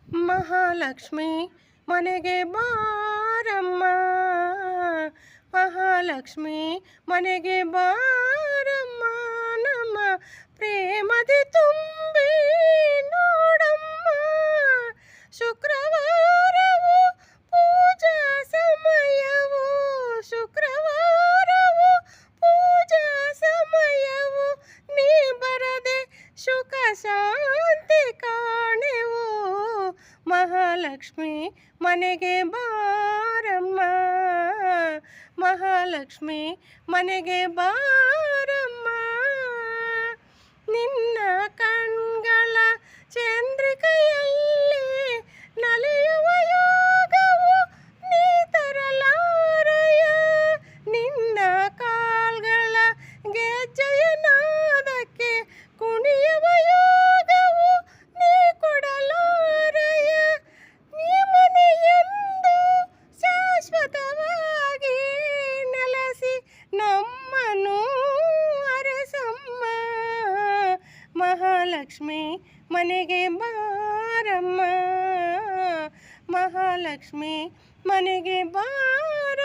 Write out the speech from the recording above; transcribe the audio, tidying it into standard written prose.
ಮಹಾಲಕ್ಷ್ಮಿ ಮನೆಗೆ ಬಾರಮ್ಮ, ಮಹಾಲಕ್ಷ್ಮಿ ಮನೆಗೆ ಬಾರಮ್ಮ, ನಮ್ಮ ಪ್ರೇಮದಿ ತುಂಬಿ ನೋಡಮ್ಮ. ಶುಕ್ರವಾರವು ಪೂಜಾ ಸಮಯವು, ಶುಕ್ರವಾರವು ಪೂಜಾ ಸಮಯವು, ನೀ ಬರದೆ ಸುಖ ಶಾಂತಿ ಕಾಣೆವು. ಮಹಾಲಕ್ಷ್ಮಿ ಮನೆಗೆ ಬಾರಮ್ಮ, ಮಹಾಲಕ್ಷ್ಮಿ ಮನೆಗೆ ಬಾರಮ್ಮ. ನಿನ್ನ ಕಣ್ಗಳ ಚಂದ್ರಿಕೆಯಲ್ಲಿ ನಲಿಯುವ ಯೋಗವು ನೀ ತರಲಾರಯ, ನಿನ್ನ ಕಾಲ್ಗಳ ಗೆಜ್ಜೆಯ ನಾದಕ್ಕೆ ಕುಣಿಯುವ ಯೋಗವು ನೀ ಕೊಡಲಾರಯ. ನೀ ಮನೆಯೆಂದು ಶಾಶ್ವತವಾಗಿ ನೆಲೆಸಿ ನಮ್ಮನ್ನು ಅರಸಮ್ಮ. ಮಹಾಲಕ್ಷ್ಮಿ ಮನೆಗೆ ಬಾರಮ್ಮ, ಮಹಾಲಕ್ಷ್ಮಿ ಮನೆಗೆ ಬಾರಮ್ಮ.